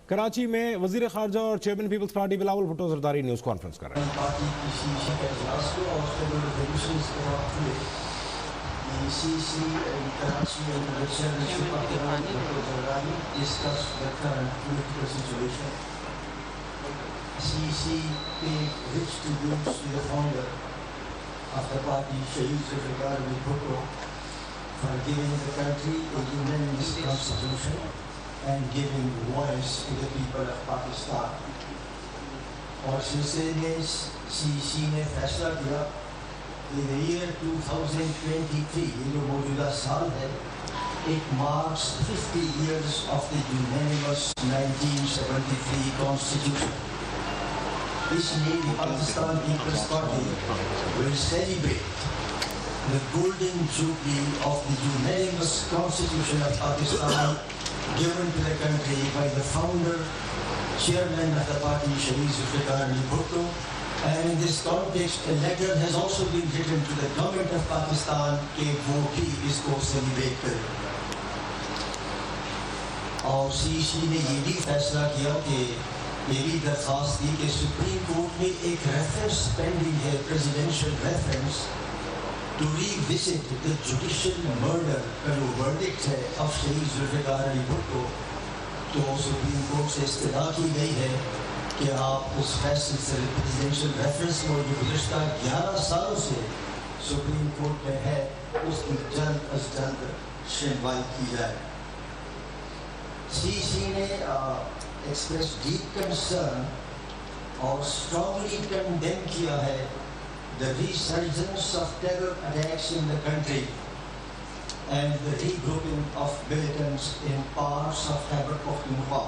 کراچی میں وزیر خارجہ اور chairman Peoples Party Bilawal Bhutto Zardari news conference کر رہے ہیں. پارٹی کی سی کا اجلاس کو اور فیڈرل ریزولوشنز کے بعد ہوئے سی Karachi election Bhutto Zardari discuss the current political situation. CEC paid rich tributes to the founder of the party, Shaheed Zulfikar Ali Bhutto, for giving the country a unanimous constitution and giving voice to the people of Pakistan. اور سلسلے میں CEC نے فیصلہ کیا کہ year 2023 یہ جو موجودہ سال ہے it marks 50 years of the unanimous 1973 constitution. اس لیے Pakistan Peoples Party will celebrate the golden jubilee of the unanimous constitution of Pakistan given to the country by the founder, chairman of the party, Shaheed Zulfikar Ali Bhutto. And in this context, a letter has also been written to the government of Pakistan کہ وہ بھی اس کو celebrate کرے. اور CEC نے یہ بھی فیصلہ کیا کہ یہ بھی درخواست دی کہ سپریم کورٹ میں ایک ریفرنس پینڈنگ ہے, presidential reference, to revisit the judicial murder کا جو verdict ہے of شہید ذوالفقار علی بھٹو. تو سپریم کورٹ سے استدعا کی گئی ہے کہ آپ اس فیصلے سے پریزیڈینشیل ریفرنس کو جو گزشتہ 11 سالوں سے سپریم کورٹ میں ہے اس کی جلد از جلد سنوائی کی جائے. CEC نے ایکسپریس ڈیپ کنسرن اور اسٹرانگلی کنڈیم کیا ہے the resurgence of terror attacks in the country and the regrouping of militants in parts of Khyber Pakhtunkhwa.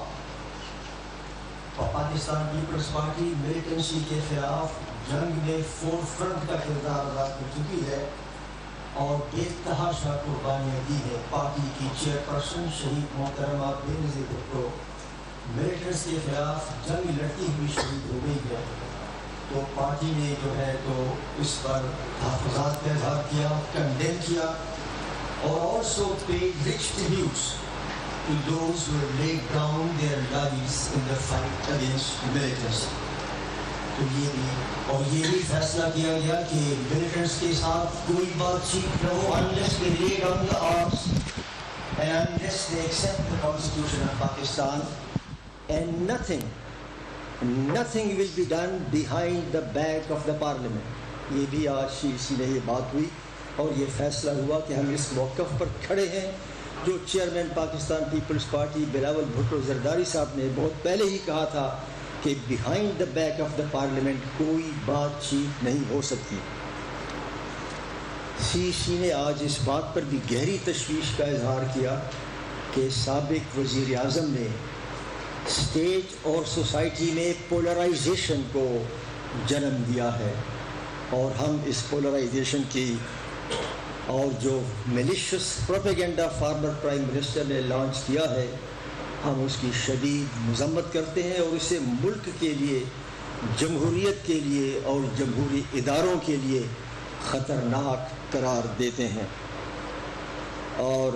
Pakistan Peoples Party militancy کے خلاف جنگ میں فور فرنٹ کا کردار ادا کر چکی ہے اور بے تحاشا قربانیاں دی ہے. پارٹی کی چیئرپرسن شہید محترمہ بینظیر بھٹو ملیٹنٹس کے خلاف جنگ لڑتی ہوئی شہید ہو گئی ہے. تو پارٹی نے جو ہے تو اس پر تحفظات کا اظہار کیا, کنڈیم کیا اور also paid rich tributes to those who have laid down their lives in the fight against militants. تو یہ بھی فیصلہ کیا گیا کہ ملیٹنٹس کے ساتھ کوئی بات چیت نہ ہو unless they lay down the arms and unless they accept the constitution of Pakistan, and nothing will be done behind the back of the parliament. یہ بھی آج CEC میں یہ بات ہوئی اور یہ فیصلہ ہوا کہ ہم اس موقف پر کھڑے ہیں جو چیئرمین پاکستان پیپلز پارٹی بلاول بھٹو زرداری صاحب نے بہت پہلے ہی کہا تھا کہ behind the back of the parliament کوئی بات چیت نہیں ہو سکتی. CEC نے آج اس بات پر بھی گہری تشویش کا اظہار کیا کہ سابق وزیر اعظم نے اسٹیٹ اور سوسائٹی میں پولرائزیشن کو جنم دیا ہے اور ہم اس پولرائزیشن کی اور جو میلیشیس پروپیگنڈا فارمر پرائم منسٹر نے لانچ کیا ہے ہم اس کی شدید مذمت کرتے ہیں اور اسے ملک کے لیے, جمہوریت کے لیے اور جمہوری اداروں کے لیے خطرناک قرار دیتے ہیں. اور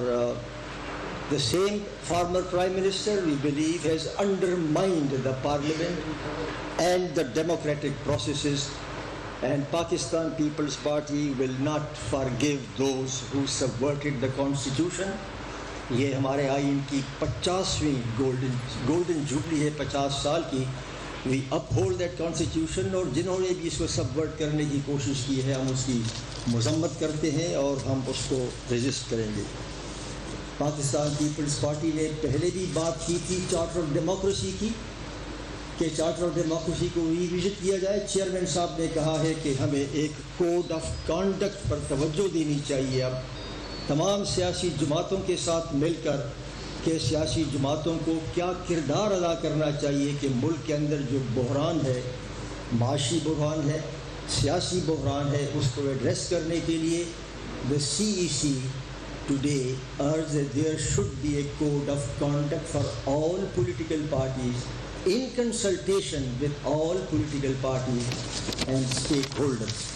the same former Prime Minister, we believe, has undermined the parliament and the democratic processes, and Pakistan People's Party will not forgive those who subverted the constitution. یہ ہمارے آئین کی 50ویں گولڈن جوبلی ہے, 50 سال کی. We uphold that constitution, اور جنہوں نے بھی اس کو سبورٹ کرنے کی کوشش کی ہے ہم اس کی مذمت کرتے ہیں اور ہم اس کو ریزسٹ کریں گے. پاکستان پیپلز پارٹی نے پہلے بھی بات کی تھی چارٹر آف ڈیموکریسی کی کہ چارٹر آف ڈیموکریسی کو ریوزٹ کیا جائے. چیئرمین صاحب نے کہا ہے کہ ہمیں ایک کوڈ آف کانڈکٹ پر توجہ دینی چاہیے اب تمام سیاسی جماعتوں کے ساتھ مل کر کہ سیاسی جماعتوں کو کیا کردار ادا کرنا چاہیے کہ ملک کے اندر جو بحران ہے, معاشی بحران ہے, سیاسی بحران ہے, اس کو ایڈریس کرنے کے لیے the CEC today urges that there should be a code of conduct for all political parties in consultation with all political parties and stakeholders.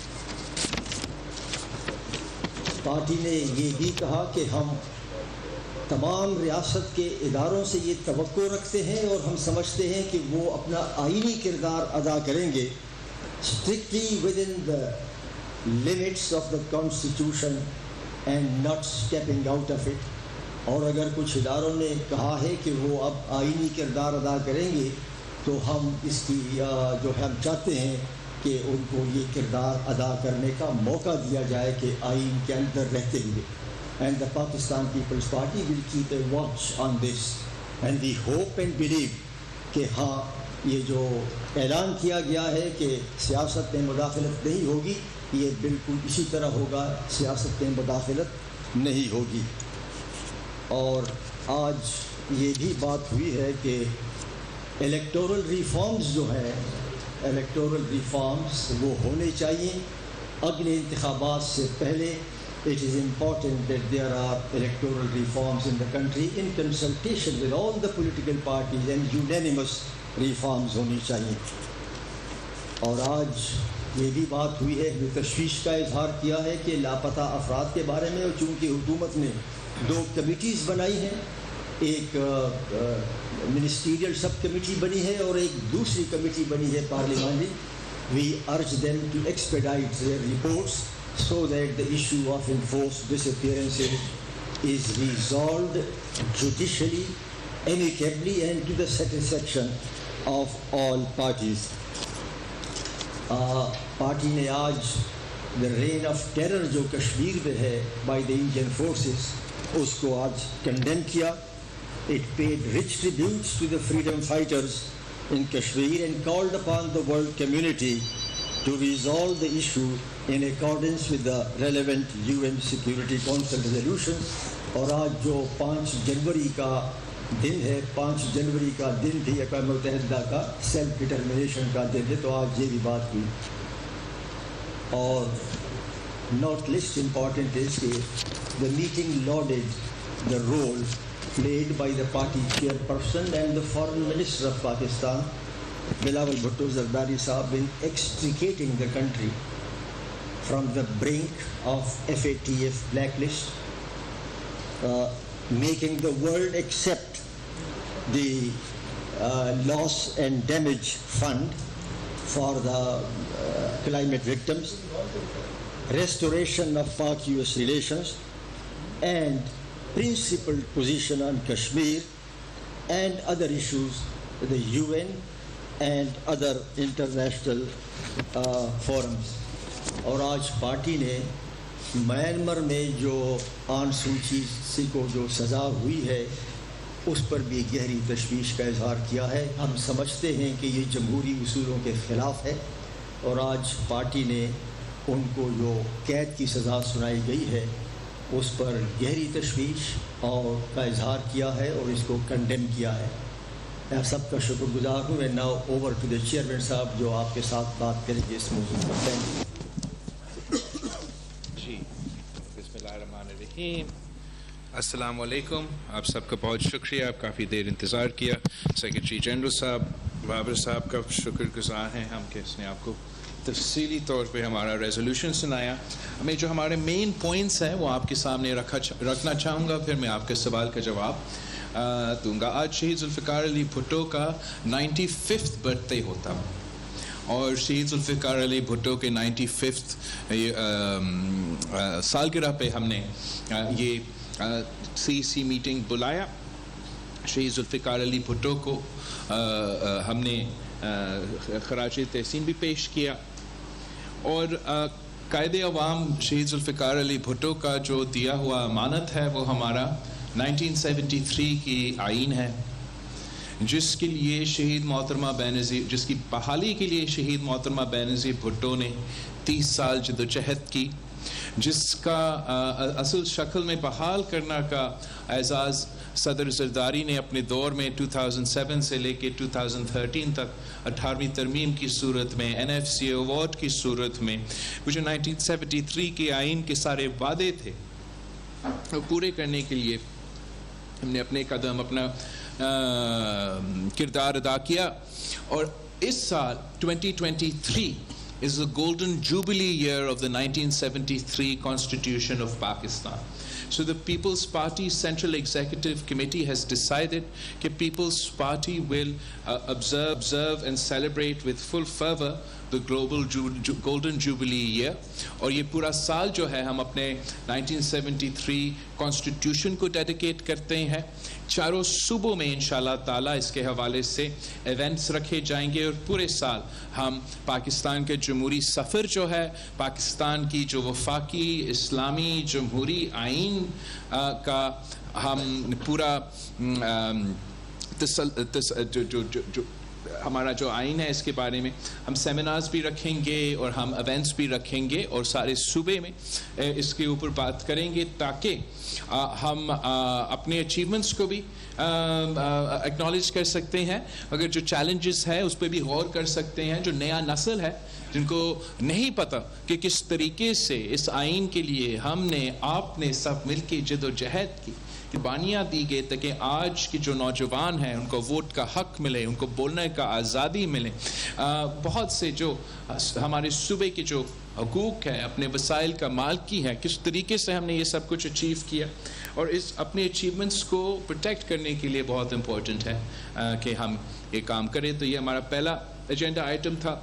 Party نے یہ بھی کہا کہ ہم تمام ریاست کے اداروں سے یہ توقع رکھتے ہیں اور ہم سمجھتے ہیں کہ وہ اپنا آئینی کردار ادا کریں گے strictly within the limits of the constitution and not stepping out of it. اور اگر کچھ اداروں نے کہا ہے کہ وہ اب آئینی کردار ادا کریں گے تو ہم اس کی جو ہم چاہتے ہیں کہ ان کو یہ کردار ادا کرنے کا موقع دیا جائے کہ آئین کے اندر رہتے ہوئے. And the Pakistan People's Party will keep a watch on this and we hope and believe کہ ہاں یہ جو اعلان کیا گیا ہے کہ سیاست میں مداخلت نہیں ہوگی یہ بالکل اسی طرح ہوگا, سیاست میں مداخلت نہیں ہوگی. اور آج یہ بھی بات ہوئی ہے کہ الیکٹورل ریفارمز جو ہیں, الیکٹورل ریفارمز وہ ہونے چاہیے اگلے انتخابات سے پہلے. It is important that there are electoral reforms in the country in consultation with all the political parties and unanimous reforms ہونی چاہیے. اور آج یہ بھی بات ہوئی ہے, تشویش کا اظہار کیا ہے کہ لاپتہ افراد کے بارے میں, اور چونکہ حکومت نے 2 کمیٹیز بنائی ہیں, ایک منسٹیریل سب کمیٹی بنی ہے اور ایک دوسری کمیٹی بنی ہے پارلیمانی. We urge them to expedite their reports so that the issue of enforced disappearances is resolved judicially, amicably and to the satisfaction of all parties. Party نے آج the reign of terror جو کشمیر میں ہے by the Indian forces اس کو آج condemn کیا. It paid rich tributes to the freedom fighters in Kashmir and called upon the world community to resolve the issue in accordance with the relevant UN Security Council resolutions. اور آج جو 5 جنوری کا دن ہے, 5 جنوری کا دن بھی اقوام متحدہ کا سیلف ڈٹرمنیشن کا دن ہے, تو آج یہ بھی بات ہوئی. اور not least important is کہ the meeting lauded the role played by the party chairperson and the foreign minister of Pakistan, Bilawal Bhutto Zardari Saab, in extricating the country from the brink of FATF blacklist, making the world accept the loss and damage fund for the climate victims, restoration of Pak-US relations, and principled position on Kashmir and other issues, the UN and other international forums. اور آج party نے Myanmar میں جو آن سو چی کو جو سزا ہوئی ہے اس پر بھی گہری تشویش کا اظہار کیا ہے. ہم سمجھتے ہیں کہ یہ جمہوری اصولوں کے خلاف ہے, اور آج پارٹی نے ان کو جو قید کی سزا سنائی گئی ہے اس پر گہری تشویش اور کا اظہار کیا ہے اور اس کو کنڈیم کیا ہے. میں سب کا شکر گزار ہوں. میں now over to the chairman صاحب جو آپ کے ساتھ بات کریں گے اس موضوع پر. Thank you. جی بسم اللہ الرحمن الرحیم. السلام علیکم. آپ سب کا بہت شکریہ, آپ کافی دیر انتظار کیا. سیکرٹری جنرل صاحب بابر صاحب کا شکر گزار ہیں ہم کہ اس نے آپ کو تفصیلی طور پہ ہمارا ریزولوشن سنایا. ہمیں جو ہمارے مین پوائنٹس ہیں وہ آپ کے سامنے رکھنا چاہوں گا, پھر میں آپ کے سوال کا جواب دوں گا. آج شہید ذوالفقار علی بھٹو کا 95th برتھ ڈے ہوتا, اور شہید ذوالفقار علی بھٹو کے 95th سالگرہ پہ ہم نے یہ سی میٹنگ بلایا. شہید ذوالفقار علی بھٹو کو ہم نے خراج تحسین بھی پیش کیا, اور قائد عوام شہید ذوالفقار علی بھٹو کا جو دیا ہوا امانت ہے وہ ہمارا 1973 کی آئین ہے, جس کے لیے شہید محترمہ بینظیر, جس کی بحالی کے لیے شہید محترمہ بینظیر بھٹو نے 30 سال جدوجہد کی, جس کا اصل شکل میں بحال کرنا کا اعزاز صدر زرداری نے اپنے دور میں 2007 سے لے کے 2013 تک 18ویں ترمیم کی صورت میں, NFC ایوارڈ کی صورت میں, وہ جو 1973 کے آئین کے سارے وعدے تھے وہ پورے کرنے کے لیے ہم نے اپنے قدم, اپنا کردار ادا کیا. اور اس سال 2023 is the golden jubilee year of the 1973 Constitution of Pakistan. So the People's Party Central Executive Committee has decided that People's Party will observe and celebrate with full fervor the global golden jubilee year, اور یہ پورا سال جو ہے ہم اپنے 1973 constitution کو dedicate کرتے ہیں. چاروں صوبوں میں انشاءاللہ تعالیٰ اس کے حوالے سے ایونٹس رکھے جائیں گے, اور پورے سال ہم پاکستان کے جمہوری سفر جو ہے, پاکستان کی جو وفاقی اسلامی جمہوری آئین کا ہم پورا ہمارا جو آئین ہے اس کے بارے میں ہم سیمینارز بھی رکھیں گے اور ہم ایونٹس بھی رکھیں گے, اور سارے صوبے میں اس کے اوپر بات کریں گے تاکہ ہم اپنے اچیومنٹس کو بھی ایکنالج کر سکتے ہیں, اگر جو چیلنجز ہے اس پہ بھی غور کر سکتے ہیں. جو نیا نسل ہے جن کو نہیں پتہ کہ کس طریقے سے اس آئین کے لیے ہم نے آپ نے سب مل کے جد و جہد کی, قربانیاں دی گئی تاکہ آج کے جو نوجوان ہیں ان کو ووٹ کا حق ملے, ان کو بولنے کا آزادی ملے. بہت سے جو ہمارے صوبے کے جو حقوق ہے, اپنے وسائل کا مالکی ہے, کس طریقے سے ہم نے یہ سب کچھ اچیو کیا, اور اس اپنے اچیومنٹس کو پروٹیکٹ کرنے کے لیے بہت امپورٹنٹ ہے کہ ہم یہ کام کریں. تو یہ ہمارا پہلا ایجنڈا آئٹم تھا.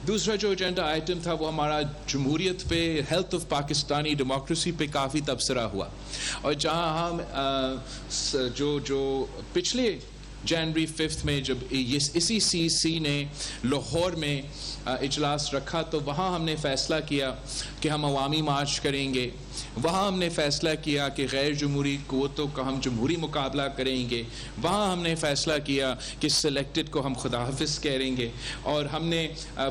دوسرا جو ایجنڈا آئٹم تھا وہ ہمارا جمہوریت پہ, ہیلتھ آف پاکستانی ڈیموکریسی پہ کافی تبصرہ ہوا, اور جہاں ہم جو پچھلے جنوری 5 میں جب اسی CEC نے لاہور میں اجلاس رکھا تو وہاں ہم نے فیصلہ کیا کہ ہم عوامی مارچ کریں گے. وہاں ہم نے فیصلہ کیا کہ غیر جمہوری قوتوں کا ہم جمہوری مقابلہ کریں گے. وہاں ہم نے فیصلہ کیا کہ سلیکٹڈ کو ہم خدا حافظ کریں گے. اور ہم نے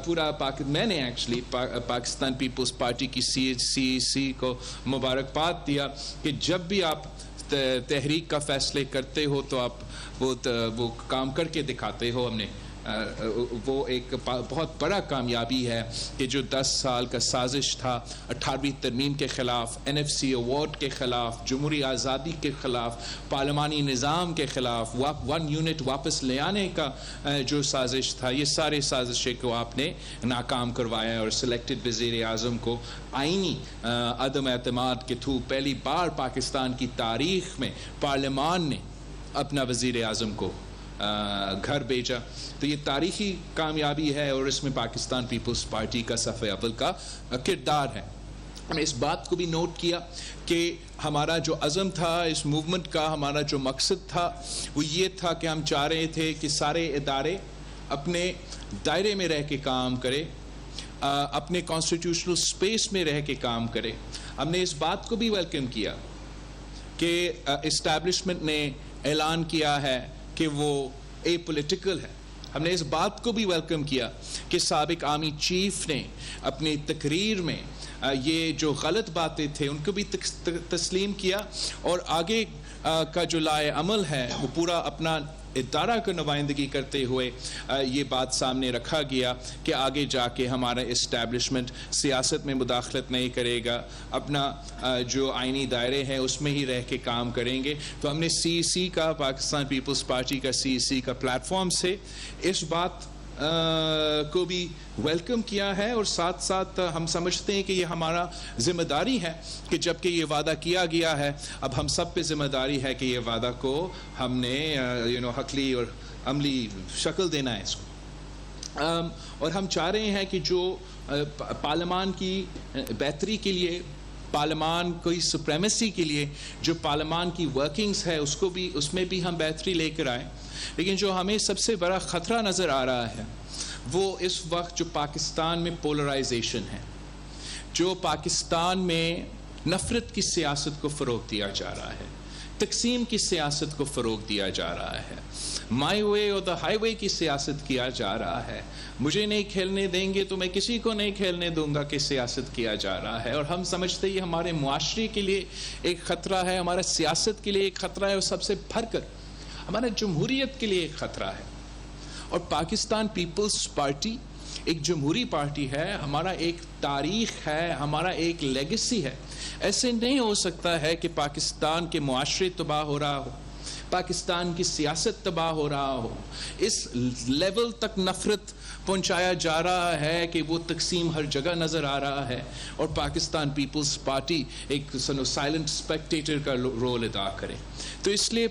پورا میں نے ایکچولی پاکستان پیپلز پارٹی کی CEC کو مبارکباد دیا کہ جب بھی آپ تحریک کا فیصلے کرتے ہو تو آپ وہ کام کر کے دکھاتے ہو. ہم نے وہ ایک بہت بڑا کامیابی ہے کہ جو 10 سال کا سازش تھا 18ویں ترمیم کے خلاف, NFC ایوارڈ کے خلاف, جمہوری آزادی کے خلاف, پارلیمانی نظام کے خلاف, 1 یونٹ واپس لے آنے کا جو سازش تھا, یہ سارے سازشیں کو آپ نے ناکام کروایا, اور سلیکٹڈ وزیر اعظم کو آئینی عدم اعتماد کے تھرو پہلی بار پاکستان کی تاریخ میں پارلیمان نے اپنا وزیر اعظم کو گھر بھیجا. تو یہ تاریخی کامیابی ہے, اور اس میں پاکستان پیپلز پارٹی کا صف اول کا کردار ہے. ہم نے اس بات کو بھی نوٹ کیا کہ ہمارا جو عزم تھا اس موومنٹ کا, ہمارا جو مقصد تھا وہ یہ تھا کہ ہم چاہ رہے تھے کہ سارے ادارے اپنے دائرے میں رہ کے کام کرے, اپنے کانسٹیٹیوشنل سپیس میں رہ کے کام کرے. ہم نے اس بات کو بھی ویلکم کیا کہ اسٹیبلشمنٹ نے اعلان کیا ہے کہ وہ اے پولیٹیکل ہے. ہم نے اس بات کو بھی ویلکم کیا کہ سابق آرمی چیف نے اپنی تقریر میں یہ جو غلط باتیں تھے ان کو بھی تسلیم کیا, اور آگے کا جو لائے عمل ہے وہ پورا اپنا ادارہ کو نمائندگی کرتے ہوئے یہ بات سامنے رکھا گیا کہ آگے جا کے ہمارا اسٹیبلشمنٹ سیاست میں مداخلت نہیں کرے گا, اپنا جو آئینی دائرے ہیں اس میں ہی رہ کے کام کریں گے. تو ہم نے CEC کا, پاکستان پیپلز پارٹی کا CEC کا پلیٹ فارم سے اس بات کو بھی ویلکم کیا ہے, اور ساتھ ساتھ ہم سمجھتے ہیں کہ یہ ہمارا ذمہ داری ہے کہ جب کہ یہ وعدہ کیا گیا ہے اب ہم سب پہ ذمہ داری ہے کہ یہ وعدہ کو ہم نے حقلی اور عملی شکل دینا ہے اس کو. اور ہم چاہ رہے ہیں کہ جو پارلیمان کی بہتری کے لیے, پارلیمان کی سپریمیسی کے لیے جو پارلیمان کی ورکنگز ہے اس میں بھی ہم بہتری لے کر آئیں. لیکن جو ہمیں سب سے بڑا خطرہ نظر آ رہا ہے وہ اس وقت جو پاکستان میں پولرائزیشن ہے, جو پاکستان میں نفرت کی سیاست کو فروغ دیا جا رہا ہے, تقسیم کی سیاست کو فروغ دیا جا رہا ہے, مائی وے اور دا ہائی وے کی سیاست کیا جا رہا ہے. مجھے نہیں کھیلنے دیں گے تو میں کسی کو نہیں کھیلنے دوں گا کہ سیاست کیا جا رہا ہے. اور ہم سمجھتے یہ ہمارے معاشرے کے لیے ایک خطرہ ہے, ہمارا سیاست کے لیے ایک خطرہ ہے, اور سب سے بڑھ کر ہمارا جمہوریت کے لیے ایک خطرہ ہے. اور پاکستان پیپلز پارٹی ایک جمہوری پارٹی ہے, ہمارا ایک تاریخ ہے, ہمارا ایک لیگیسی ہے. ایسے نہیں ہو سکتا ہے کہ پاکستان کے معاشرے تباہ ہو رہا ہو, پاکستان کی سیاست تباہ ہو رہا ہو, اس لیول تک نفرت پہنچایا جا رہا ہے کہ وہ تقسیم ہر جگہ نظر آ رہا ہے, اور پاکستان پیپلز پارٹی ایک سائلنٹ اسپیکٹیٹر کا رول ادا کرے. تو اس لیے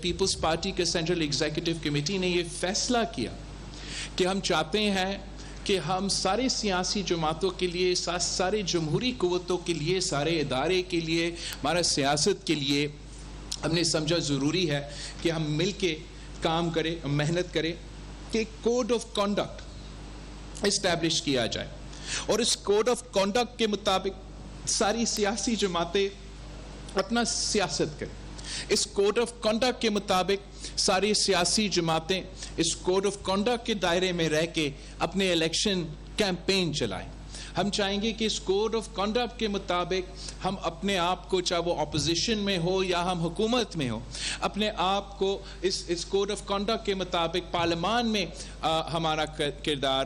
پیپلز پارٹی کے سینٹرل ایگزیکٹو کمیٹی نے یہ فیصلہ کیا کہ ہم چاہتے ہیں کہ ہم سارے سیاسی جماعتوں کے لیے, سارے جمہوری قوتوں کے لیے, سارے ادارے کے لیے, ہمارا سیاست کے لیے ہم نے سمجھا ضروری ہے کہ ہم مل کے کام کریں, محنت کریں کہ کوڈ آف کنڈکٹ اسٹیبلش کیا جائے, اور اس کوڈ آف کنڈکٹ کے مطابق ساری سیاسی جماعتیں اپنا سیاست کریں. اس کوڈ آف کنڈکٹ کے مطابق ساری سیاسی جماعتیں اس کوڈ آف کنڈکٹ کے دائرے میں رہ کے اپنے الیکشن کیمپین چلائیں. ہم چاہیں گے کہ اس کوڈ آف کنڈکٹ کے مطابق ہم اپنے آپ کو, چاہے وہ اپوزیشن میں ہو یا ہم حکومت میں ہو, اپنے آپ کو اس کوڈ آف کنڈکٹ کے مطابق پارلیمان میں ہمارا کردار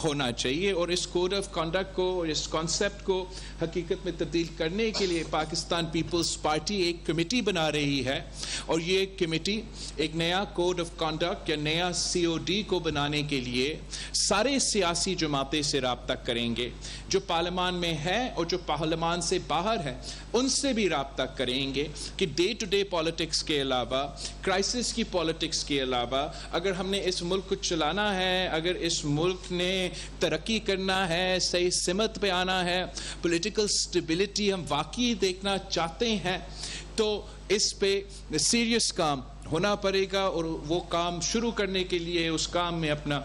ہونا چاہیے. اور اس کوڈ آف کنڈکٹ کو, اس کانسیپٹ کو حقیقت میں تبدیل کرنے کے لیے پاکستان پیپلز پارٹی ایک کمیٹی بنا رہی ہے, اور یہ کمیٹی ایک نیا کوڈ آف کنڈکٹ یا نیا COD کو بنانے کے لیے سارے سیاسی جماعتیں سے رابطہ کریں گے, جو پارلیمان میں ہے اور جو پارلیمان سے باہر ہے ان سے بھی رابطہ کریں گے کہ ڈے ٹو ڈے پالیٹکس کے علاوہ, کرائسس کی پالیٹکس کے علاوہ, اگر ہم نے اس ملک کو چلانا ہے, اگر اس ملک نے ترقی کرنا ہے, صحیح سمت پہ آنا ہے, پولیٹیکل سٹیبلٹی ہم واقعی دیکھنا چاہتے ہیں, تو اس پہ سیریس کام ہونا پڑے گا. اور وہ کام شروع کرنے کے لیے, اس کام میں اپنا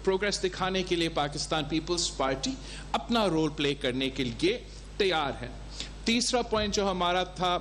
پروگریس دکھانے کے لیے پاکستان پیپلز پارٹی اپنا رول پلے کرنے کے لیے تیار ہے. تیسرا پوائنٹ جو ہمارا تھا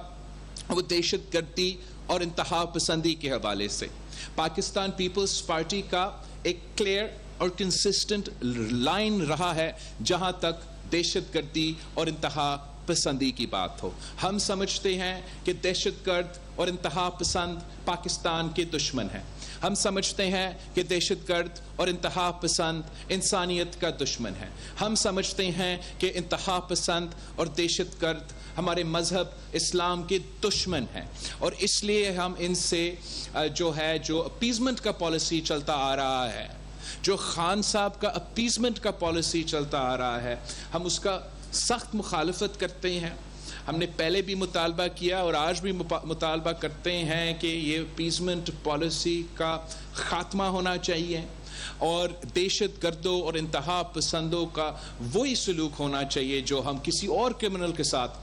وہ دہشت گردی اور انتہا پسندی کے حوالے سے. پاکستان پیپلز پارٹی کا ایک کلیئر اور کنسسٹنٹ لائن رہا ہے جہاں تک دہشت گردی اور انتہا پسندی کی بات ہو. ہم سمجھتے ہیں کہ دہشت گرد اور انتہا پسند پاکستان کے دشمن ہیں. ہم سمجھتے ہیں کہ دہشت گرد اور انتہا پسند انسانیت کا دشمن ہے. ہم سمجھتے ہیں کہ انتہا پسند اور دہشت گرد ہمارے مذہب اسلام کے دشمن ہیں, اور اس لیے ہم ان سے جو اپیزمنٹ کا پالیسی چلتا آ رہا ہے, جو خان صاحب کا اپیزمنٹ کا پالیسی چلتا آ رہا ہے, ہم اس کا سخت مخالفت کرتے ہیں. ہم نے پہلے بھی مطالبہ کیا اور آج بھی مطالبہ کرتے ہیں کہ یہ اپیزمنٹ پالیسی کا خاتمہ ہونا چاہیے, اور دہشت گردوں اور انتہا پسندوں کا وہی سلوک ہونا چاہیے جو ہم کسی اور کرمنل کے ساتھ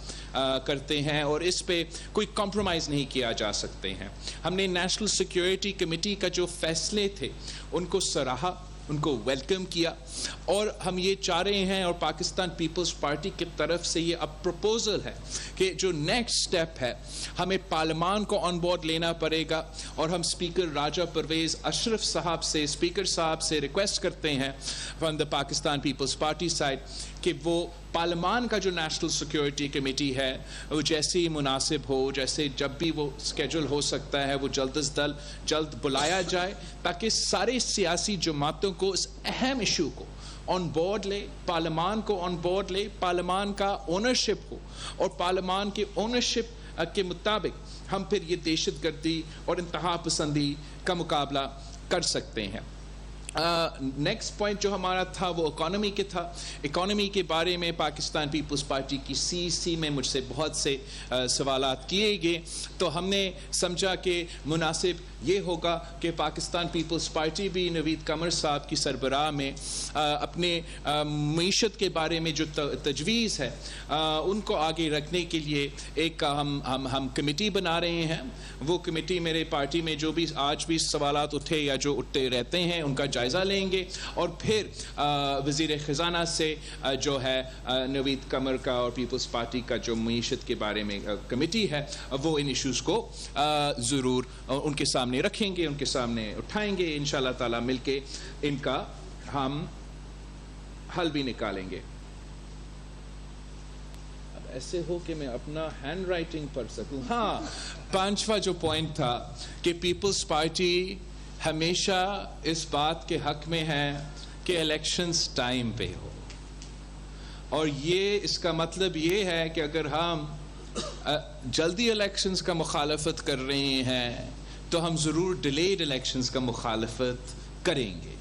کرتے ہیں, اور اس پہ کوئی کمپرومائز نہیں کیا جا سکتے ہیں. ہم نے نیشنل سیکیورٹی کمیٹی کا جو فیصلے تھے ان کو سراہا, ان کو ویلکم کیا, اور ہم یہ چاہ رہے ہیں, اور پاکستان پیپلز پارٹی کی طرف سے یہ اب پروپوزل ہے کہ جو نیکسٹ سٹیپ ہے ہمیں پارلیمان کو آن بورڈ لینا پڑے گا, اور ہم اسپیکر راجہ پرویز اشرف صاحب سے, اسپیکر صاحب سے ریکویسٹ کرتے ہیں from the Pakistan Peoples Party side کہ وہ پارلیمان کا جو نیشنل سیکیورٹی کمیٹی ہے وہ جیسے ہی مناسب ہو, جیسے جب بھی وہ اسکیجول ہو سکتا ہے, وہ جلد بلایا جائے تاکہ سارے سیاسی جماعتوں کو اس اہم ایشو کو آن بورڈ لے, پارلیمان کو آن بورڈ لے, پارلیمان کا اونرشپ ہو, اور پارلیمان کے اونرشپ کے مطابق ہم پھر یہ دہشت گردی اور انتہا پسندی کا مقابلہ کر سکتے ہیں. نیکسٹ پوائنٹ جو ہمارا تھا وہ اکانومی کے تھا. اکانومی کے بارے میں پاکستان پیپلز پارٹی کی CEC میں مجھ سے بہت سے سوالات کیے گئے, تو ہم نے سمجھا کہ مناسب یہ ہوگا کہ پاکستان پیپلز پارٹی بھی نوید قمر صاحب کی سربراہ میں اپنے معیشت کے بارے میں جو تجویز ہے ان کو آگے رکھنے کے لیے ایک ہم کمیٹی بنا رہے ہیں. وہ کمیٹی میرے پارٹی میں جو بھی آج بھی سوالات اٹھے یا جو اٹھتے رہتے ہیں ان کا جائزہ لیں گے, اور پھر وزیر خزانہ سے جو ہے نوید قمر کا اور پیپلز پارٹی کا جو معیشت کے بارے میں کمیٹی ہے وہ ان ایشوز کو ضرور ان کے سامنے رکھیں گے, ان کے سامنے اٹھائیں گے. انشاءاللہ تعالی مل کے ان کا ہم حل بھی نکالیں گے. اب ایسے ہو کہ میں اپنا ہینڈ رائٹنگ پڑھ سکوں. ہاں, 5واں جو پوائنٹ تھا کہ پیپلز پارٹی ہمیشہ اس بات کے حق میں ہے کہ الیکشنز ٹائم پہ ہو, اور یہ اس کا مطلب یہ ہے کہ اگر ہم جلدی الیکشنز کا مخالفت کر رہے ہیں تو ہم ضرور ڈیلیڈ الیکشنز کا مخالفت کریں گے،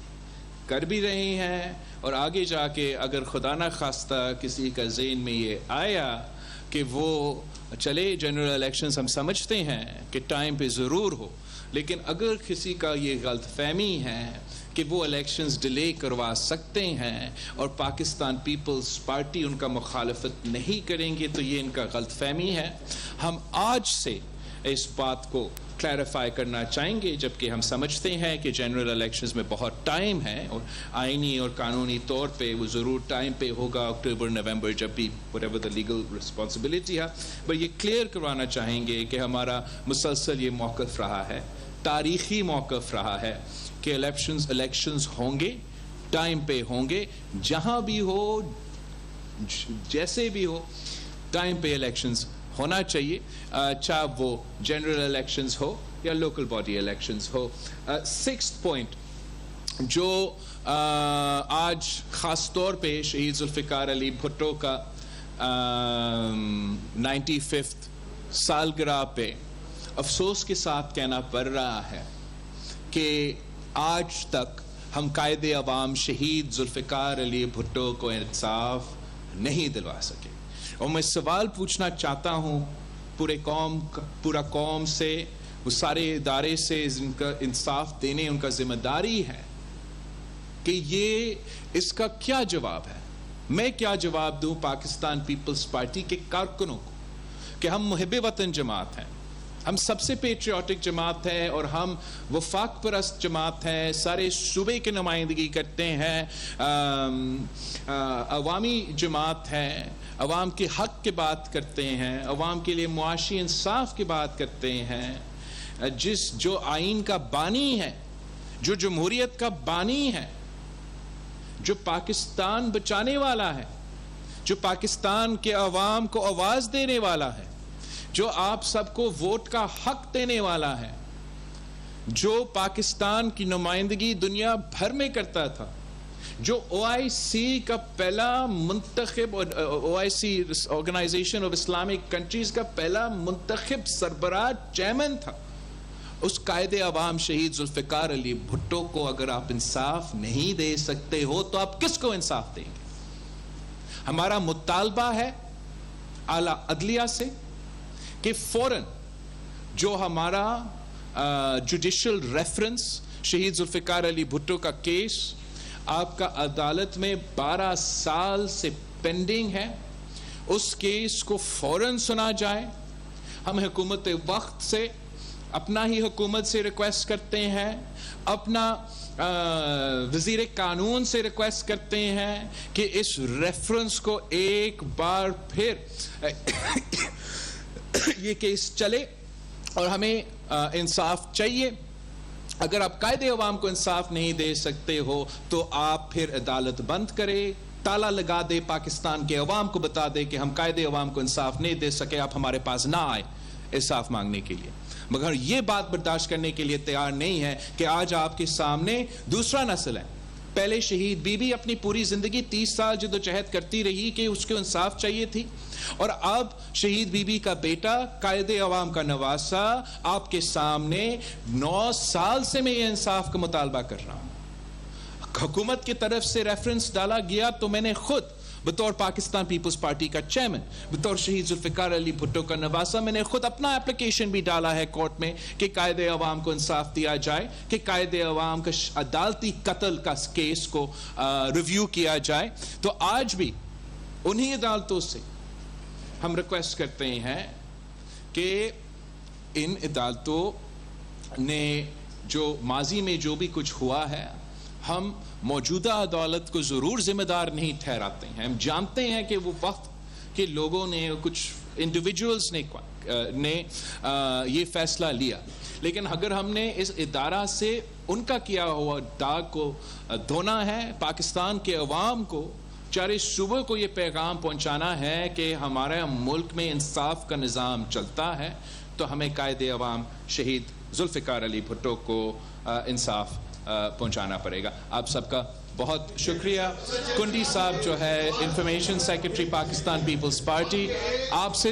کر بھی رہے ہیں، اور آگے جا کے اگر خدا نہ خواستہ کسی کا ذہن میں یہ آیا کہ وہ چلے جنرل الیکشنز ہم سمجھتے ہیں کہ ٹائم پہ ضرور ہو، لیکن اگر کسی کا یہ غلط فہمی ہے کہ وہ الیکشنز ڈیلے کروا سکتے ہیں اور پاکستان پیپلز پارٹی ان کا مخالفت نہیں کریں گے، تو یہ ان کا غلط فہمی ہے۔ ہم آج سے اس بات کو کلیریفائی کرنا چاہیں گے، جبکہ ہم سمجھتے ہیں کہ جنرل الیکشنز میں بہت ٹائم ہے اور آئینی اور قانونی طور پہ وہ ضرور ٹائم پہ ہوگا، اکتوبر نومبر جب بھی whatever the legal responsibility ہے، پر یہ کلیئر کروانا چاہیں گے کہ ہمارا مسلسل یہ موقف رہا ہے، تاریخی موقف رہا ہے کہ الیکشنز ہوں گے، ٹائم پہ ہوں گے، جہاں بھی ہو جیسے بھی ہو ٹائم پہ الیکشنز ہونا چاہیے، چاہے وہ جنرل الیکشنز ہو یا لوکل باڈی الیکشنز ہو۔ سکسth پوائنٹ جو آج خاص طور پہ شہید ذوالفقار علی بھٹو کا 95th سالگرہ پہ افسوس کے ساتھ کہنا پڑ رہا ہے کہ آج تک ہم قائد عوام شہید ذوالفقار علی بھٹو کو انصاف نہیں دلوا سکے، اور میں سوال پوچھنا چاہتا ہوں پورا قوم سے، وہ سارے ادارے سے جن کا انصاف دینے ان کا ذمہ داری ہے، کہ یہ اس کا کیا جواب ہے؟ میں کیا جواب دوں پاکستان پیپلز پارٹی کے کارکنوں کو کہ ہم محب وطن جماعت ہیں، ہم سب سے پیٹریوٹک جماعت ہے، اور ہم وفاق پرست جماعت ہے، سارے صوبے کی نمائندگی کرتے ہیں، عوامی جماعت ہے، عوام کے حق کی بات کرتے ہیں، عوام کے لیے معاشی انصاف کی بات کرتے ہیں، جو آئین کا بانی ہے، جو جمہوریت کا بانی ہے، جو پاکستان بچانے والا ہے، جو پاکستان کے عوام کو آواز دینے والا ہے، جو آپ سب کو ووٹ کا حق دینے والا ہے، جو پاکستان کی نمائندگی دنیا بھر میں کرتا تھا، جو OIC کا پہلا منتخب، OIC organisation of Islamic countries کا پہلا منتخب سربراہ چیئرمین تھا، اس قائد عوام شہید ذوالفقار علی بھٹو کو اگر آپ انصاف نہیں دے سکتے ہو تو آپ کس کو انصاف دیں گے؟ ہمارا مطالبہ ہے اعلیٰ عدلیہ سے کہ فوراً جو ہمارا جوڈیشل ریفرنس شہید ذوالفقار علی بھٹو کا کیس آپ کا عدالت میں 12 سال سے پینڈنگ ہے، اس کیس کو فوراً سنا جائے۔ ہم حکومت وقت سے، اپنا ہی حکومت سے ریکویسٹ کرتے ہیں، اپنا وزیر قانون سے ریکویسٹ کرتے ہیں کہ اس ریفرنس کو ایک بار پھر یہ کیس چلے، اور ہمیں انصاف چاہیے۔ اگر آپ قائد عوام کو انصاف نہیں دے سکتے ہو تو آپ پھر عدالت بند کرے، تالا لگا دے، پاکستان کے عوام کو بتا دے کہ ہم قائد عوام کو انصاف نہیں دے سکے، آپ ہمارے پاس نہ آئے انصاف مانگنے کے لیے۔ مگر یہ بات برداشت کرنے کے لیے تیار نہیں ہے کہ آج آپ کے سامنے دوسرا نسل ہے۔ پہلے شہید بی بی اپنی پوری زندگی 30 سال جدوجہد کرتی رہی کہ اس کو انصاف چاہیے تھی، اور اب شہید بی بی کا بیٹا قائد عوام کا نواسا آپ کے سامنے 9 سال سے میں یہ انصاف کا مطالبہ کر رہا ہوں۔ حکومت کی طرف سے ریفرنس ڈالا گیا تو میں نے خود بطور پاکستان پیپلز پارٹی کا چیئرمین، بطور شہید ذوالفقار علی بھٹو کا نواسا، میں نے خود اپنا اپلیکیشن بھی ڈالا ہے کورٹ میں کہ قائد عوام کو انصاف دیا جائے، کہ قائد عوام کا عدالتی قتل کا کیس کو ریویو کیا جائے۔ تو آج بھی انہی عدالتوں سے ہم ریکویسٹ کرتے ہیں کہ ان عدالتوں نے جو ماضی میں جو بھی کچھ ہوا ہے، ہم موجودہ عدالت کو ضرور ذمہ دار نہیں ٹھہراتے ہیں۔ ہم جانتے ہیں کہ وہ وقت کے لوگوں نے، کچھ انڈیویجولز نے یہ فیصلہ لیا، لیکن اگر ہم نے اس ادارہ سے ان کا کیا ہوا داغ کو دھونا ہے، پاکستان کے عوام کو، چارے صوبوں کو یہ پیغام پہنچانا ہے کہ ہمارے ملک میں انصاف کا نظام چلتا ہے، تو ہمیں قائد عوام شہید ذوالفقار علی بھٹو کو انصاف پہنچانا پڑے گا۔ آپ سب کا بہت شکریہ۔ کنڈی صاحب جو ہے انفارمیشن سیکرٹری پاکستان پیپلز پارٹی، آپ سے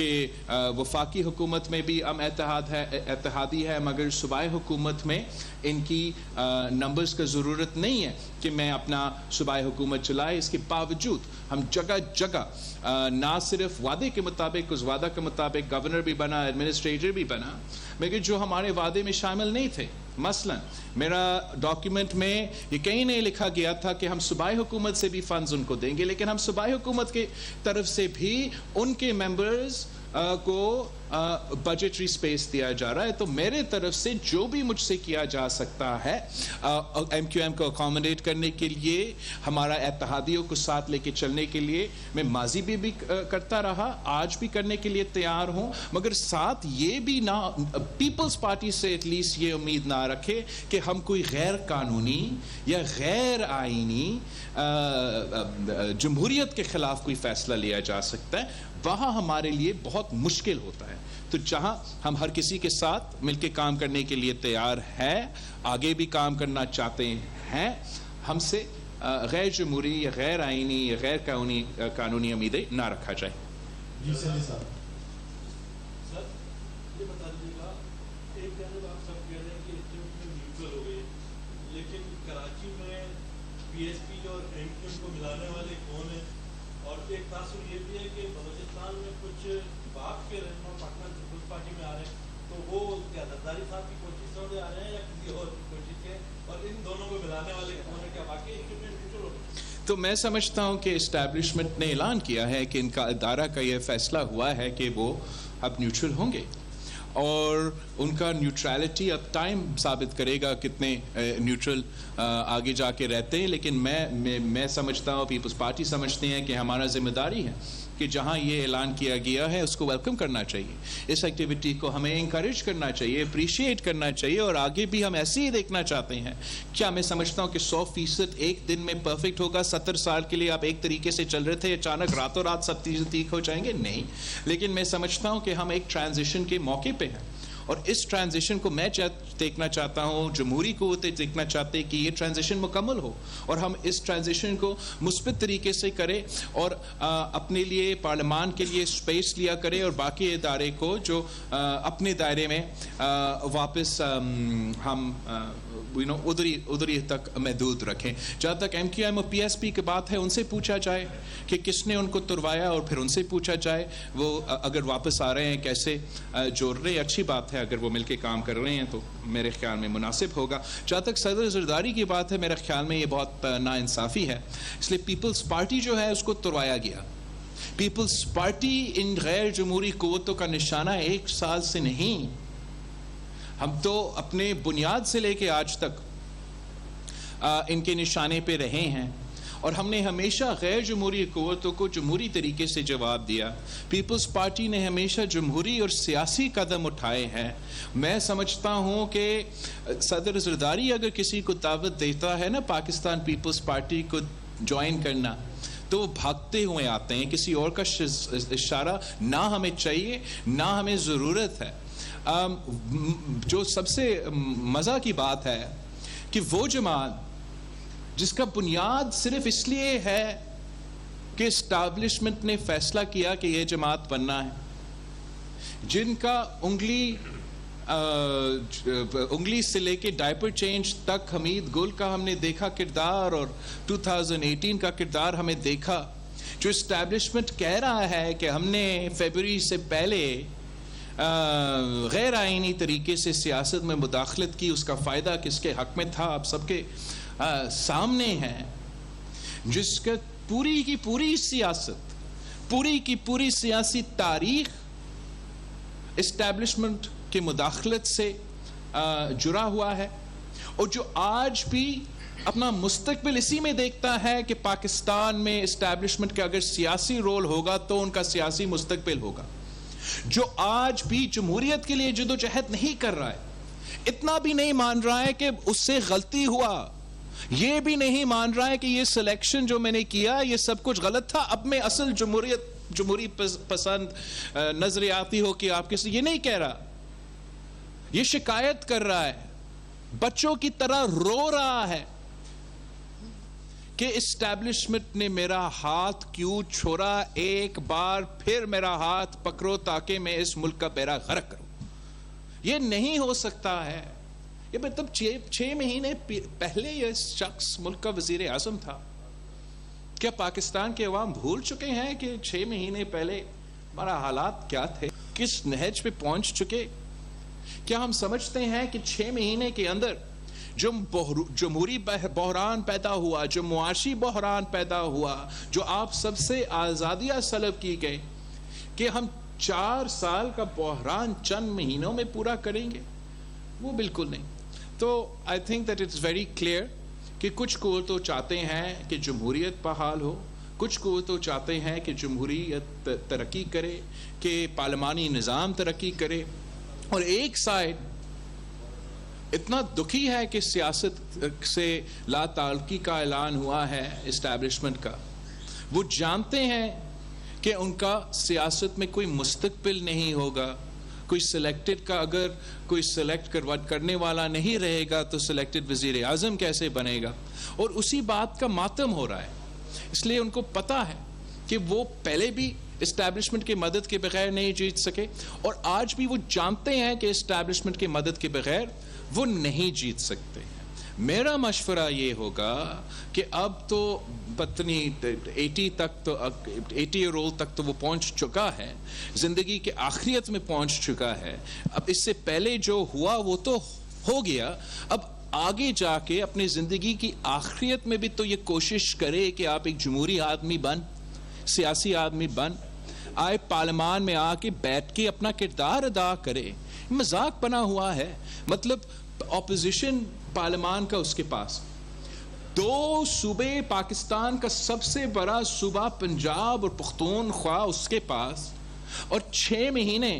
کہ وفاقی حکومت میں بھی ہم اتحادی ہے، مگر صوبائی حکومت میں ان کی نمبرز کا ضرورت نہیں ہے کہ میں اپنا صوبائی حکومت چلائے. اس کے باوجود ہم جگہ جگہ نہ صرف وعدے کے مطابق، اس وعدہ کے مطابق گورنر بھی بنا، ایڈمنسٹریٹر بھی بنا، مگر جو ہمارے وعدے میں شامل نہیں تھے. مثلا میرا ڈاکیومنٹ میں یہ کہیں نہیں لکھا گیا تھا کہ ہم صوبائی حکومت سے بھی فنڈز ان کو دیں گے، لیکن ہم صوبائی حکومت کی طرف سے بھی ان کے ممبرز کو بجٹری سپیس دیا جا رہا ہے. تو میرے طرف سے جو بھی مجھ سے کیا جا سکتا ہے ایم کیو ایم کو اکاموڈیٹ کرنے کے لیے، ہمارا اتحادیوں کو ساتھ لے کے چلنے کے لیے، میں ماضی بھی کرتا رہا، آج بھی کرنے کے لیے تیار ہوں. مگر ساتھ یہ بھی نہ، پیپلز پارٹی سے ایٹ لیسٹ یہ امید نہ رکھے کہ ہم کوئی غیر قانونی یا غیر آئینی جمہوریت کے خلاف کوئی فیصلہ لیا جا سکتا ہے. وہاں ہمارے لیے بہت مشکل ہوتا ہے. تو جہاں ہم ہر کسی کے ساتھ مل کے کام کرنے کے لیے تیار ہے، آگے بھی کام کرنا چاہتے ہیں، ہم سے غیر جمہوری یا غیر آئینی یا غیر قانونی امیدیں نہ رکھا جائے. جی سر صاحب، سر یہ بتا دیجیے گا، ایک جانب آپ سب کہہ رہے ہیں کہ اسٹیٹ نیوٹرل ہو گئے، لیکن کراچی میں پی ایس پی اور ایم کیو ایم کو ملانے والے کون ہیں؟ اور ایک تاثر یہ بھی ہے کہ بلوچستان میں کچھ باغ کے رہنما پاکستان پیپلز پارٹی میں آ رہے ہیں، تو وہ کیا زرداری صاحب کی کوشش سے آ رہے ہیں یا کسی اور کی کوشش سے؟ اور ان دونوں کو ملانے والے کون ہیں؟ کیا واقعی نیوٹرل ہو؟ تو میں سمجھتا ہوں کہ اسٹیبلشمنٹ نے اعلان کیا ہے کہ ان کا ادارہ کا یہ فیصلہ ہوا ہے کہ وہ اب نیوٹرل ہوں گے، اور ان کا نیوٹرلٹی اب ٹائم ثابت کرے گا کتنے نیوٹرل آگے جا کے رہتے ہیں. لیکن میں سمجھتا ہوں، پیپلز پارٹی سمجھتے ہیں کہ ہمارا ذمہ داری ہے کہ جہاں یہ اعلان کیا گیا ہے اس کو ویلکم کرنا چاہیے، اس ایکٹیویٹی کو ہمیں انکریج کرنا چاہیے، اپریشیٹ کرنا چاہیے، اور آگے بھی ہم ایسے ہی دیکھنا چاہتے ہیں. کیا میں سمجھتا ہوں کہ 100% ایک دن میں پرفیکٹ ہوگا؟ 70 سال کے لیے آپ ایک طریقے سے چل رہے تھے، اچانک راتوں رات سب چیزیں ٹھیک ہو جائیں گے؟ نہیں. لیکن میں سمجھتا ہوں کہ ہم ایک ٹرانزیشن کے موقع پہ ہیں، اور اس ٹرانزیشن کو میں دیکھنا چاہتا ہوں، جمہوری قوت دیکھنا چاہتے ہیں کہ یہ ٹرانزیشن مکمل ہو، اور ہم اس ٹرانزیشن کو مثبت طریقے سے کریں، اور اپنے لیے پارلیمان کے لیے سپیس لیا کریں، اور باقی ادارے کو جو اپنے دائرے میں واپس ہم ادھری تک محدود رکھیں. جہاں تک ایم کیو ایم اور پی ایس پی کی بات ہے، ان سے پوچھا جائے کہ کس نے ان کو تروایا، اور پھر ان سے پوچھا جائے وہ اگر واپس آ رہے ہیں کیسے جوڑ رہے ہیں. اچھی بات ہے، اگر وہ مل کے کام کر رہے ہیں تو میرے خیال میں مناسب ہوگا. جہاں تک صدر زرداری کی بات ہے، میرے خیال میں یہ بہت ناانصافی ہے، اس لیے پیپلز پارٹی جو ہے اس کو تروایا گیا. پیپلز پارٹی ان غیر جمہوری قوتوں کا نشانہ 1 سال سے نہیں، ہم تو اپنے بنیاد سے لے کے آج تک ان کے نشانے پہ رہے ہیں، اور ہم نے ہمیشہ غیر جمہوری قوتوں کو جمہوری طریقے سے جواب دیا. پیپلز پارٹی نے ہمیشہ جمہوری اور سیاسی قدم اٹھائے ہیں. میں سمجھتا ہوں کہ صدر زرداری اگر کسی کو دعوت دیتا ہے نا پاکستان پیپلز پارٹی کو جوائن کرنا، تو وہ بھاگتے ہوئے آتے ہیں. کسی اور کا اشارہ نہ ہمیں چاہیے، نہ ہمیں ضرورت ہے. جو سب سے مزہ کی بات ہے کہ وہ جماعت جس کا بنیاد صرف اس لیے ہے کہ اسٹیبلشمنٹ نے فیصلہ کیا کہ یہ جماعت بننا ہے، جن کا انگلی سے لے کے ڈائپر چینج تک حمید گل کا ہم نے دیکھا کردار، اور 2018 کا کردار ہمیں دیکھا، جو اسٹیبلشمنٹ کہہ رہا ہے کہ ہم نے فیبروری سے پہلے غیر آئینی طریقے سے سیاست میں مداخلت کی، اس کا فائدہ کس کے حق میں تھا آپ سب کے سامنے ہے. جس کا پوری کی پوری سیاست، پوری کی پوری سیاسی تاریخ اسٹیبلشمنٹ کی مداخلت سے جڑا ہوا ہے، اور جو آج بھی اپنا مستقبل اسی میں دیکھتا ہے کہ پاکستان میں اسٹیبلشمنٹ کا اگر سیاسی رول ہوگا تو ان کا سیاسی مستقبل ہوگا. جو آج بھی جمہوریت کے لیے جدوجہد نہیں کر رہا ہے، اتنا بھی نہیں مان رہا ہے کہ اس سے غلطی ہوا، یہ بھی نہیں مان رہا ہے کہ یہ سلیکشن جو میں نے کیا یہ سب کچھ غلط تھا، اب میں اصل جمہوری پسند نظریاتی ہو کہ آپ کسی، یہ نہیں کہہ رہا. یہ شکایت کر رہا ہے، بچوں کی طرح رو رہا ہے کہ اسٹیبلشمنٹ نے میرا ہاتھ کیوں چھوڑا, ایک بار پھر میرا ہاتھ پکڑو تاکہ میں اس ملک کا بیڑا غرق کروں. یہ نہیں ہو سکتا ہے. یہ مطلب 6 مہینے پہلے یہ شخص ملک کا وزیر اعظم تھا. کیا پاکستان کے عوام بھول چکے ہیں کہ 6 مہینے پہلے ہمارا حالات کیا تھے, کس نہج پہ پہنچ چکے؟ کیا ہم سمجھتے ہیں کہ 6 مہینے کے اندر جو جمہوری بحران پیدا ہوا, جو معاشی بحران پیدا ہوا, جو آپ سب سے آزادیاں سلب کی گئی, کہ ہم 4 سال کا بحران چند مہینوں میں پورا کریں گے؟ وہ بالکل نہیں. تو I think that it's very clear کہ کچھ کو تو چاہتے ہیں کہ جمہوریت بحال ہو, کچھ کو تو چاہتے ہیں کہ جمہوریت ترقی کرے, کہ پارلیمانی نظام ترقی کرے, اور ایک سائڈ اتنا دکھی ہے کہ سیاست سے لا تعلقی کا اعلان ہوا ہے اسٹیبلشمنٹ کا. وہ جانتے ہیں کہ ان کا سیاست میں کوئی مستقبل نہیں ہوگا. کوئی سلیکٹڈ کا اگر کوئی سلیکٹ کرنے والا نہیں رہے گا تو سلیکٹڈ وزیر اعظم کیسے بنے گا؟ اور اسی بات کا ماتم ہو رہا ہے. اس لیے ان کو پتا ہے کہ وہ پہلے بھی اسٹیبلشمنٹ کی مدد کے بغیر نہیں جیت سکے, اور آج بھی وہ جانتے ہیں کہ اسٹیبلشمنٹ کی مدد کے بغیر وہ نہیں جیت سکتے ہیں. میرا مشورہ یہ ہوگا کہ اب تو پتنی 80 ایئر اولڈ تک تو وہ پہنچ چکا ہے, زندگی کے آخریت میں پہنچ چکا ہے. اب اس سے پہلے جو ہوا وہ تو ہو گیا. اب آگے جا کے اپنی زندگی کی آخریت میں بھی تو یہ کوشش کرے کہ آپ ایک جمہوری آدمی بن, سیاسی آدمی بن, آئے پارلیمان میں آ کے بیٹھ کے اپنا کردار ادا کرے. مذاق بنا ہوا ہے. مطلب اپوزیشن پارلیمان کا اس کے پاس 2 صوبے, پاکستان کا سب سے بڑا صوبہ پنجاب اور پختونخوا اس کے پاس, اور 6 مہینے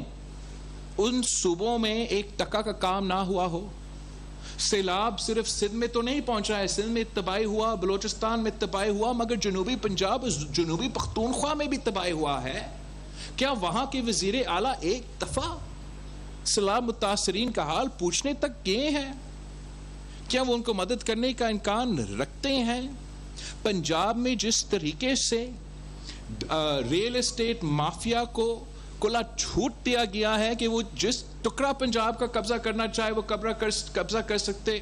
ان صوبوں میں 1 ٹکا کا کام نہ ہوا ہو. سیلاب صرف سندھ میں تو نہیں پہنچا ہے, سندھ میں تباہی ہوا, بلوچستان میں تباہی ہوا, مگر جنوبی پنجاب, جنوبی پختونخوا میں بھی تباہی ہوا ہے. کیا وہاں کے وزیر اعلیٰ ایک دفعہ سیلاب متاثرین کا حال پوچھنے تک گئے ہیں؟ کیا وہ ان کو مدد کرنے کا امکان رکھتے ہیں؟ پنجاب میں جس طریقے سے ریل اسٹیٹ مافیا کو کھلا چھوٹ دیا گیا ہے کہ وہ جس ٹکڑا پنجاب کا قبضہ کرنا چاہے وہ قبضہ کر سکتے,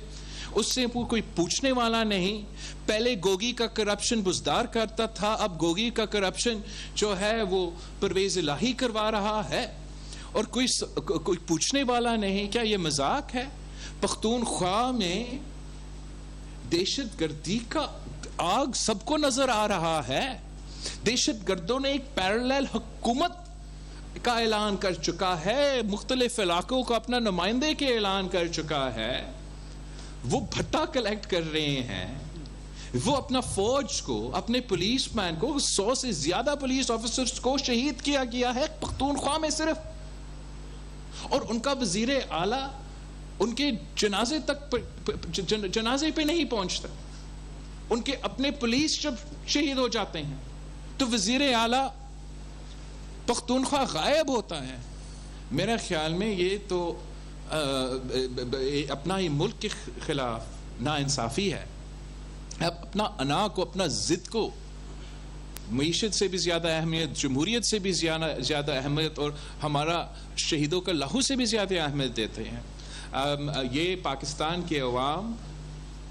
اس سے کوئی پوچھنے والا نہیں. پہلے گوگی کا کرپشن بزدار کرتا تھا, اب گوگی کا کرپشن جو ہے وہ پرویز الہی کروا رہا ہے, اور کوئی پوچھنے والا نہیں. کیا یہ مذاق ہے؟ پختونخوا میں دہشت گردی کا آگ سب کو نظر آ رہا ہے. دہشت گردوں نے ایک پیرالل حکومت کا اعلان کر چکا ہے, مختلف علاقوں کو اپنا نمائندے کے اعلان کر چکا ہے. وہ بھٹا کلیکٹ کر رہے ہیں, وہ اپنا فوج کو, اپنے پولیس مین کو, 100 سے زیادہ پولیس آفیسرز کو شہید کیا گیا ہے پختونخوا میں صرف, اور ان کا وزیر اعلیٰ ان کے جنازے پہ نہیں پہنچتا. ان کے اپنے پولیس جب شہید ہو جاتے ہیں تو وزیر اعلیٰ پختونخوا غائب ہوتا ہے. میرے خیال میں یہ تو اپنا ہی ملک کے خلاف ناانصافی ہے. اپنا انا کو, اپنا ضد کو معیشت سے بھی زیادہ اہمیت, جمہوریت سے بھی زیادہ اہمیت, اور ہمارا شہیدوں کا لہو سے بھی زیادہ اہمیت دیتے ہیں. یہ پاکستان کے عوام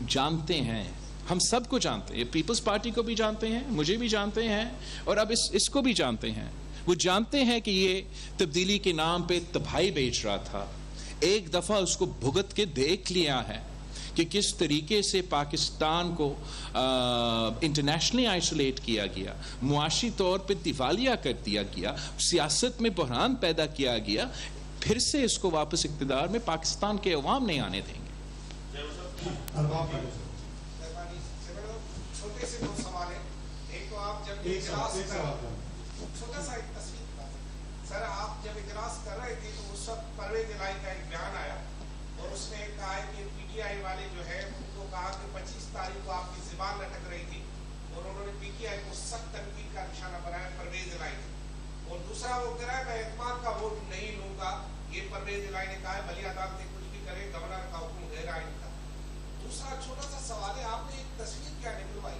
جانتے ہیں, ہم سب کو جانتے ہیں, پیپلز پارٹی کو بھی جانتے ہیں, مجھے بھی جانتے ہیں, اور اب اس کو بھی جانتے ہیں. وہ جانتے ہیں کہ یہ تبدیلی کے نام پہ تباہی بیچ رہا تھا. ایک دفعہ اس کو بھگت کے دیکھ لیا ہے کہ کس طریقے سے پاکستان کو انٹرنیشنلی آئسولیٹ کیا گیا, معاشی طور پہ دیوالیہ کر دیا گیا, سیاست میں بحران پیدا کیا گیا. پھر سے اس کو واپس اقتدار میں پاکستان کے عوام نہیں آنے دیں گے. چھوٹے سے 2 سوال ہیں. ایک تو آپ جب چھوٹا سا ایک تصویر سر, آپ جب اجلاس کر رہے تھے تو اس وقت پرویز الہی کا ایک بیان آیا, اور اس نے کہا ہے کہ پی ٹی آئی والے جو ہے ان کو کہا کہ 25 تاریخ کو آپ کی زبان لٹک رہی تھی, اور انہوں نے پی ٹی آئی کو سخت تنقید کا نشانہ بنایا پرویز الہی نے. اور دوسرا وہ کہہ رہا ہے میں اعتماد کا ووٹ نہیں لوں گا, یہ پرویز الہی نے کہا ہے, بھلی عدالتیں کچھ بھی کرے, گورنر کا حکم غیر آئین کا. دوسرا چھوٹا سا سوال ہے, آپ نے ایک تصویر کیا نکلوائی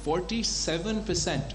47%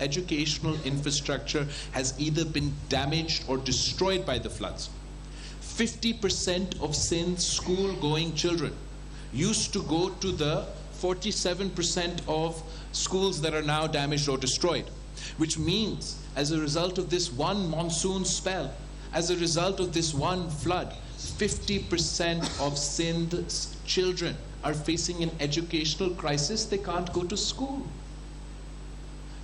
educational infrastructure has either been damaged or destroyed by the floods. 50% of Sindh's school-going children used to go to the 47% of schools that are now damaged or destroyed, which means as a result of this one monsoon spell, as a result of this one flood, 50% of Sindh's children are facing an educational crisis. They can't go to school.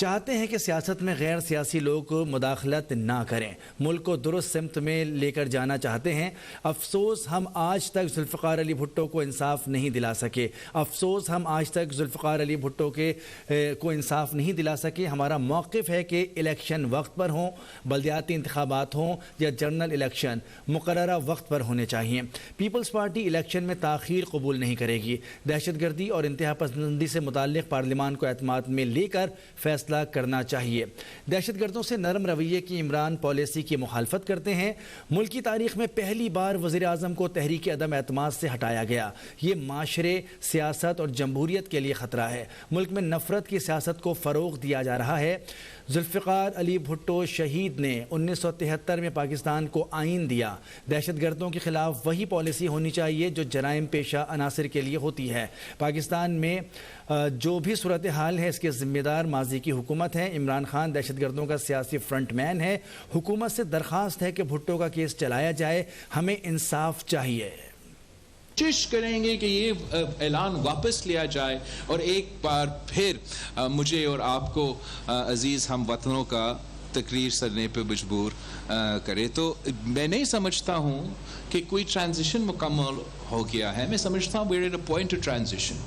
چاہتے ہیں کہ سیاست میں غیر سیاسی لوگ مداخلت نہ کریں، ملک کو درست سمت میں لے کر جانا چاہتے ہیں۔ افسوس ہم آج تک ذوالفقار علی بھٹو کو انصاف نہیں دلا سکے، افسوس ہم آج تک ذوالفقار علی بھٹو کو انصاف نہیں دلا سکے۔ ہمارا موقف ہے کہ الیکشن وقت پر ہوں، بلدیاتی انتخابات ہوں یا جنرل الیکشن مقررہ وقت پر ہونے چاہیے۔ پیپلز پارٹی الیکشن میں تاخیر قبول نہیں کرے گی۔ دہشت گردی اور انتہا پسندی سے متعلق پارلیمان کو اعتماد میں لے کر فیصلہ کرنا چاہیے۔ دہشت گردوں سے نرم رویے کی عمران پالیسی کی مخالفت کرتے ہیں۔ ملک کی تاریخ میں پہلی بار وزیر اعظم کو تحریک عدم اعتماد سے ہٹایا گیا۔ یہ معاشرے، سیاست اور جمہوریت کے لیے خطرہ ہے۔ ملک میں نفرت کی سیاست کو فروغ دیا جا رہا ہے۔ ذوالفقار علی بھٹو شہید نے 1973 میں پاکستان کو آئین دیا۔ دہشت گردوں کے خلاف وہی پالیسی ہونی چاہیے جو جرائم پیشہ عناصر کے لیے ہوتی ہے۔ پاکستان میں جو بھی صورتحال ہے اس کے ذمہ دار ماضی کی حکومت ہے۔ عمران خان دہشت گردوں کا سیاسی فرنٹ مین ہے۔ حکومت سے درخواست ہے کہ بھٹو کا کیس چلایا جائے، ہمیں انصاف چاہیے۔ کوشش کریں گے کہ یہ اعلان واپس لیا جائے اور ایک بار پھر مجھے اور آپ کو عزیز ہم وطنوں کا تقریر کرنے پہ مجبور کرے۔ تو میں نہیں سمجھتا ہوں کہ کوئی ٹرانزیشن مکمل ہو گیا ہے۔ میں سمجھتا ہوں we're at a point of transition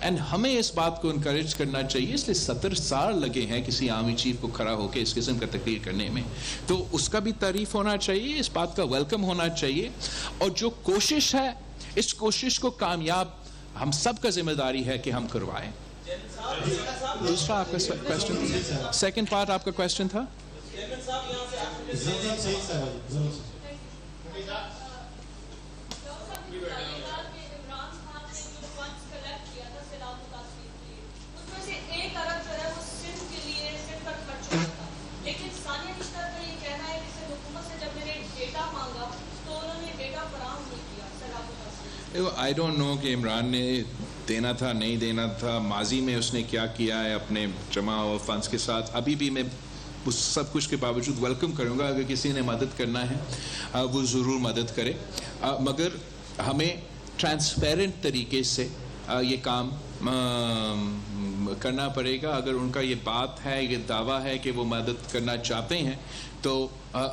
and ہمیں اس بات کو انکریج کرنا چاہیے۔ اس لیے 70 سال لگے ہیں کسی آرمی چیف کو کھڑا ہو کے اس قسم کا تقریر کرنے میں، تو اس کا بھی تعریف ہونا چاہیے، اس بات کا ویلکم ہونا چاہیے، اور جو کوشش ہے اس کوشش کو کامیاب ہم سب کا ذمہ داری ہے کہ ہم کروائیں۔ دوسرا آپ کا کویسچن، سیکنڈ پارٹ آپ کا کویسچن تھا؟ I don't know کہ عمران نے دینا تھا نہیں دینا تھا، ماضی میں اس نے کیا کیا ہے اپنے جمع ہوا فنڈز کے ساتھ۔ ابھی بھی میں اس سب کچھ کے باوجود ویلکم کروں گا، اگر کسی نے مدد کرنا ہے وہ ضرور مدد کرے، مگر ہمیں ٹرانسپیرنٹ طریقے سے یہ کام کرنا پڑے گا۔ اگر ان کا یہ بات ہے، یہ دعویٰ ہے کہ وہ مدد کرنا چاہتے ہیں تو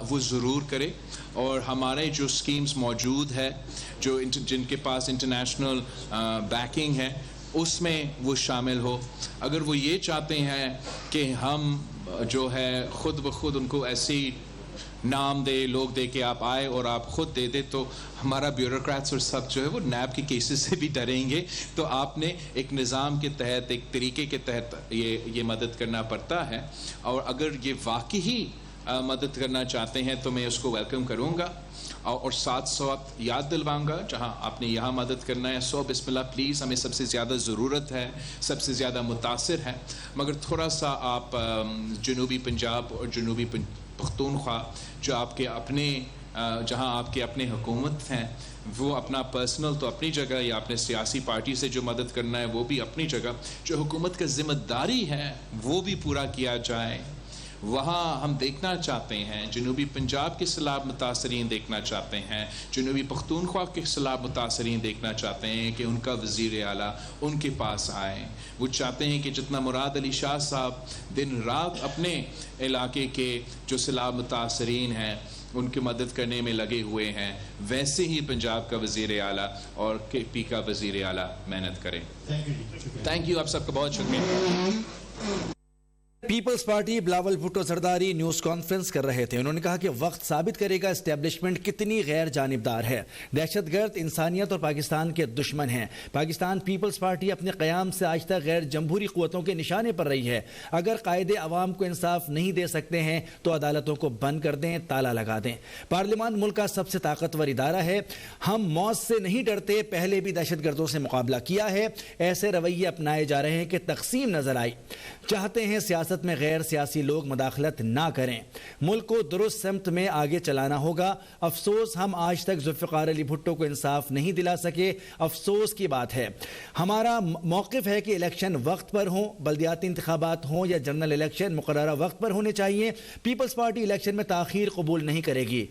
وہ ضرور کرے، اور ہمارے جو سکیمز موجود ہے جو جن کے پاس انٹرنیشنل بیکنگ ہے اس میں وہ شامل ہو۔ اگر وہ یہ چاہتے ہیں کہ ہم جو ہے خود بخود ان کو ایسی نام دے، لوگ دے کے آپ آئے اور آپ خود دے دے، تو ہمارا بیوروکریٹس اور سب جو ہے وہ نیب کے کیسز سے بھی ڈریں گے۔ تو آپ نے ایک نظام کے تحت، ایک طریقے کے تحت یہ مدد کرنا پڑتا ہے، اور اگر یہ واقعی مدد کرنا چاہتے ہیں تو میں اس کو ویلکم کروں گا، اور ساتھ ساتھ یاد دلواؤں گا جہاں آپ نے یہاں مدد کرنا ہے سو بسم اللہ پلیز، ہمیں سب سے زیادہ ضرورت ہے، سب سے زیادہ متاثر ہے، مگر تھوڑا سا آپ جنوبی پنجاب اور جنوبی پختونخوا جو آپ کے اپنے جہاں آپ کے اپنے حکومت ہیں، وہ اپنا پرسنل تو اپنی جگہ، یا اپنے سیاسی پارٹی سے جو مدد کرنا ہے وہ بھی اپنی جگہ، جو حکومت کا ذمہ داری ہے وہ بھی پورا کیا جائے۔ وہاں ہم دیکھنا چاہتے ہیں، جنوبی پنجاب کے سیلاب متاثرین دیکھنا چاہتے ہیں، جنوبی پختونخوا کے سیلاب متاثرین دیکھنا چاہتے ہیں کہ ان کا وزیر اعلیٰ ان کے پاس آئے۔ وہ چاہتے ہیں کہ جتنا مراد علی شاہ صاحب دن رات اپنے علاقے کے جو سیلاب متاثرین ہیں ان کی مدد کرنے میں لگے ہوئے ہیں، ویسے ہی پنجاب کا وزیر اعلیٰ اور کے پی کا وزیر اعلیٰ محنت کریں۔ تھینک یو، آپ سب کا بہت شکریہ۔ پیپلز پارٹی بلاول بھٹو زرداری نیوز کانفرنس کر رہے تھے۔ انہوں نے کہا کہ وقت ثابت کرے گا اسٹیبلشمنٹ کتنی غیر جانبدار ہے۔ دہشت گرد انسانیت اور پاکستان کے دشمن ہیں۔ پاکستان پیپلز پارٹی اپنے قیام سے آج تک غیر جمہوری قوتوں کے نشانے پر رہی ہے۔ اگر قائد عوام کو انصاف نہیں دے سکتے ہیں تو عدالتوں کو بند کر دیں، تالا لگا دیں۔ پارلیمان ملک کا سب سے طاقتور ادارہ ہے۔ ہم موت سے نہیں ڈرتے، پہلے بھی دہشت گردوں سے مقابلہ کیا ہے۔ ایسے رویے اپنائے جا رہے ہیں کہ تقسیم نظر آئی۔ چاہتے ہیں سیاست میں غیر سیاسی لوگ مداخلت نہ کریں، ملک کو درست سمت میں آگے چلانا ہوگا۔ افسوس ہم آج تک ذوالفقار علی بھٹو کو انصاف نہیں دلا سکے، افسوس کی بات ہے۔ ہمارا موقف ہے کہ الیکشن وقت پر ہوں، بلدیاتی انتخابات ہوں یا جنرل الیکشن مقررہ وقت پر ہونے چاہیے۔ پیپلز پارٹی الیکشن میں تاخیر قبول نہیں کرے گی۔